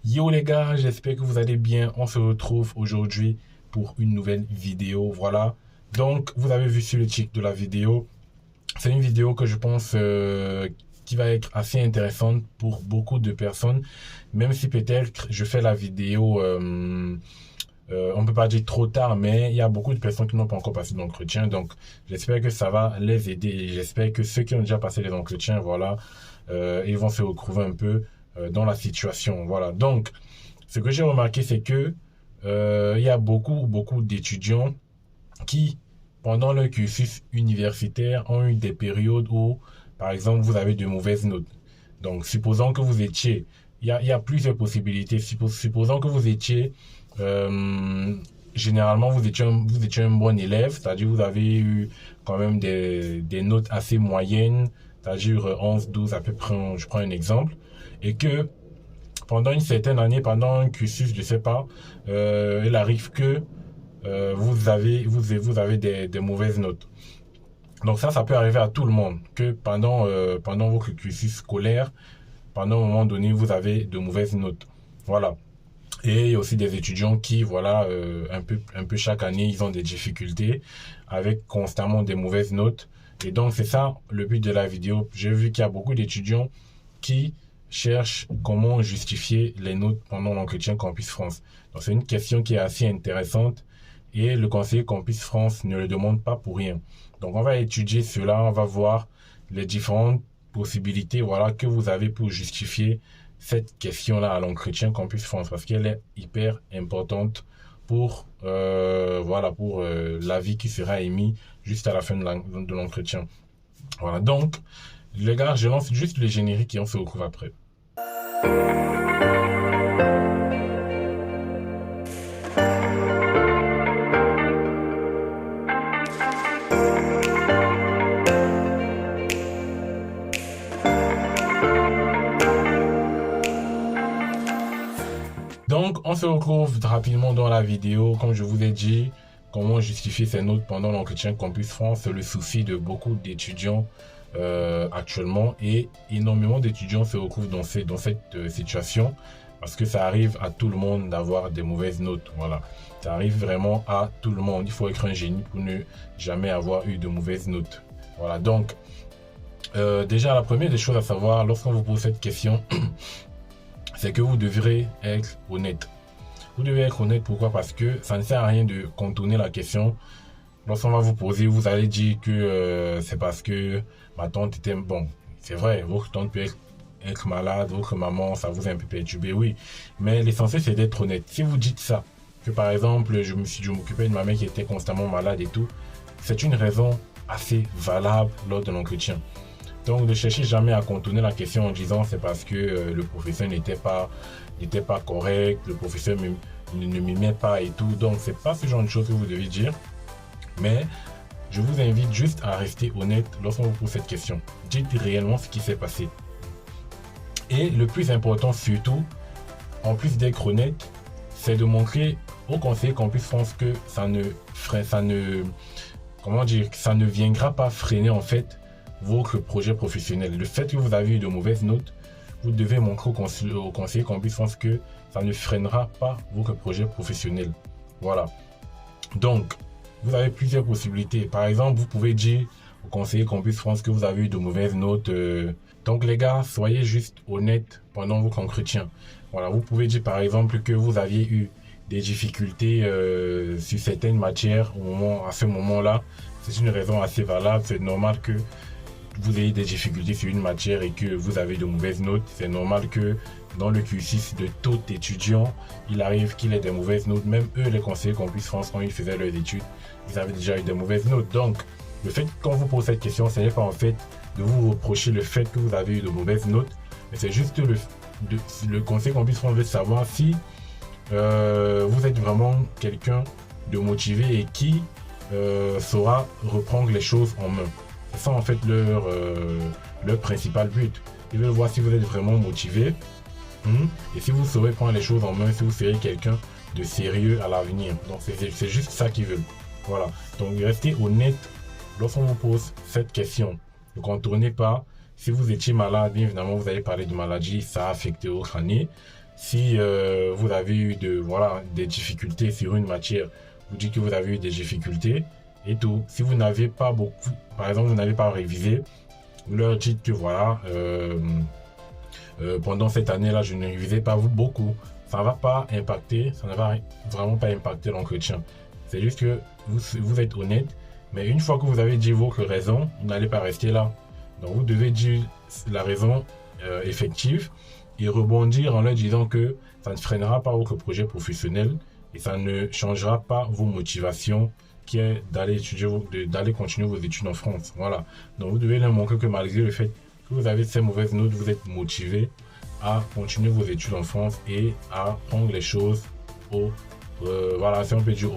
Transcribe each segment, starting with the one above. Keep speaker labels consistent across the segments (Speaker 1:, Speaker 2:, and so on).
Speaker 1: Yo les gars, j'espère que vous allez bien. On se retrouve aujourd'hui pour une nouvelle vidéo. Voilà. Donc, vous avez vu sur le titre de la vidéo. C'est une vidéo que je pense qui va être assez intéressante pour beaucoup de personnes. Même si peut-être je fais la vidéo, on peut pas dire trop tard, mais il y a beaucoup de personnes qui n'ont pas encore passé d'entretien. Donc, j'espère que ça va les aider. J'espère que ceux qui ont déjà passé les entretiens, voilà, ils vont se retrouver un peu dans la situation. Voilà. Donc, ce que j'ai remarqué, c'est que il y a beaucoup d'étudiants qui, pendant leur cursus universitaire, ont eu des périodes où, par exemple, vous avez de mauvaises notes. Donc, supposons que vous étiez, il y a plusieurs possibilités. Supposons que vous étiez, euh, généralement, vous étiez un bon élève, c'est-à-dire vous avez eu quand même des notes assez moyennes, c'est-à-dire 11, 12 à peu près, je prends un exemple, et que pendant une certaine année, pendant un cursus, je sais pas, il arrive que vous avez des mauvaises notes. Donc ça peut arriver à tout le monde, que pendant votre cursus scolaire, pendant un moment donné, vous avez de mauvaises notes. Voilà. Et il y a aussi des étudiants qui, voilà, un peu chaque année, ils ont des difficultés avec constamment des mauvaises notes. Et donc c'est ça le but de la vidéo. J'ai vu qu'il y a beaucoup d'étudiants qui cherchent comment justifier les notes pendant l'entretien Campus France. Donc c'est une question qui est assez intéressante et le conseiller Campus France ne le demande pas pour rien. Donc on va étudier cela, on va voir les différentes possibilités, voilà, que vous avez pour justifier cette question-là à l'entretien Campus France parce qu'elle est hyper importante pour voilà, pour l'avis qui sera émis juste à la fin de l'entretien. Voilà, donc les gars, je lance juste le générique et on se retrouve après. Donc, on se retrouve rapidement dans la vidéo. Comme je vous ai dit, comment justifier ces notes pendant l'entretien Campus France, c'est le souci de beaucoup d'étudiants actuellement. Et énormément d'étudiants se retrouvent dans cette situation parce que ça arrive à tout le monde d'avoir des mauvaises notes. Voilà, ça arrive vraiment à tout le monde. Il faut être un génie pour ne jamais avoir eu de mauvaises notes. Voilà, donc, déjà, la première des choses à savoir lorsqu'on vous pose cette question, c'est que vous devrez être honnête. Vous devez être honnête, pourquoi? Parce que ça ne sert à rien de contourner la question. Lorsqu'on va vous poser, vous allez dire que c'est parce que ma tante était... Bon, c'est vrai, votre tante peut être malade, votre maman, ça vous a un peu perturbé, oui. Mais l'essentiel, c'est d'être honnête. Si vous dites ça, que par exemple, je m'occupais de ma mère qui était constamment malade et tout, c'est une raison assez valable lors de l'entretien. Donc, ne cherchez jamais à contourner la question en disant c'est parce que le professeur n'était pas correct, le professeur ne m'aimait pas et tout. Donc, c'est pas ce genre de choses que vous devez dire. Mais je vous invite juste à rester honnête lorsqu'on vous pose cette question. Dites réellement ce qui s'est passé. Et le plus important surtout, en plus d'être honnête, c'est de montrer au conseiller Campus France que ça ne viendra pas freiner en fait votre projet professionnel. Le fait que vous avez eu de mauvaises notes, vous devez montrer au conseiller Campus France que ça ne freinera pas votre projet professionnel. Voilà. Donc, vous avez plusieurs possibilités. Par exemple, vous pouvez dire au conseiller Campus France que vous avez eu de mauvaises notes. Donc, les gars, soyez juste honnêtes pendant votre entretien. Voilà. Vous pouvez dire, par exemple, que vous aviez eu des difficultés sur certaines matières à ce moment-là. C'est une raison assez valable. C'est normal que vous ayez des difficultés sur une matière et que vous avez de mauvaises notes. C'est normal que dans le cursus de tout étudiant, il arrive qu'il ait des mauvaises notes. Même eux, les conseillers Campus France, quand ils faisaient leurs études, ils avaient déjà eu des mauvaises notes. Donc, le fait qu'on vous pose cette question, ce n'est pas en fait de vous reprocher le fait que vous avez eu de mauvaises notes, mais c'est juste le conseiller Campus France veut savoir si vous êtes vraiment quelqu'un de motivé et qui saura reprendre les choses en main. C'est ça en fait leur principal but. Ils veulent voir si vous êtes vraiment motivé et si vous saurez prendre les choses en main, si vous serez quelqu'un de sérieux à l'avenir. Donc c'est juste ça qu'ils veulent. Voilà. Donc restez honnête lorsqu'on vous pose cette question. Ne contournez pas. Si vous étiez malade, bien évidemment, vous allez parler de maladie, ça a affecté votre année. Si vous avez eu des difficultés sur une matière, vous dites que vous avez eu des difficultés et tout. Si vous n'avez pas beaucoup, par exemple, vous n'avez pas révisé, vous leur dites que voilà, pendant cette année-là, je ne révisais pas beaucoup. Ça ne va pas impacter, ça ne va vraiment pas impacter l'entretien. C'est juste que vous êtes honnête, mais une fois que vous avez dit votre raison, vous n'allez pas rester là. Donc vous devez dire la raison effective et rebondir en leur disant que ça ne freinera pas votre projet professionnel et ça ne changera pas vos motivations qui est d'aller étudier, d'aller continuer vos études en France. Voilà. Donc vous devez leur montrer que malgré le fait que vous avez ces mauvaises notes, vous êtes motivé à continuer vos études en France et à prendre les choses au voilà, si on peut dire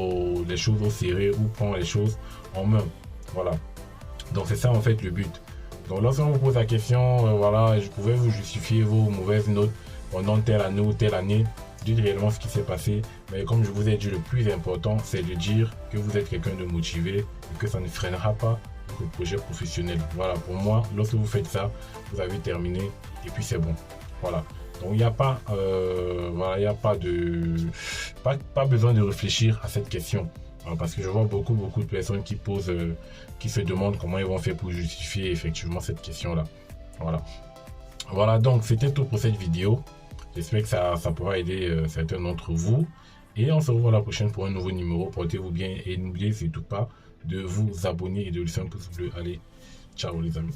Speaker 1: les choses au sérieux ou prendre les choses en main. Voilà. Donc c'est ça en fait le but. Donc lorsqu'on vous pose la question, voilà, je pouvais vous justifier vos mauvaises notes pendant telle année ou telle année, dites réellement ce qui s'est passé. Mais comme je vous ai dit, le plus important, c'est de dire que vous êtes quelqu'un de motivé et que ça ne freinera pas votre projet professionnel. Voilà, pour moi, lorsque vous faites ça, vous avez terminé et puis c'est bon. Voilà. Donc il n'y a pas, voilà, il n'y a pas besoin de réfléchir à cette question. Parce que je vois beaucoup de personnes qui posent, qui se demandent comment ils vont faire pour justifier effectivement cette question-là. Voilà. Voilà, donc c'était tout pour cette vidéo. J'espère que ça pourra aider certains d'entre vous. Et on se revoit la prochaine pour un nouveau numéro. Portez-vous bien et n'oubliez surtout pas de vous abonner et de laisser un pouce bleu. Allez, ciao les amis.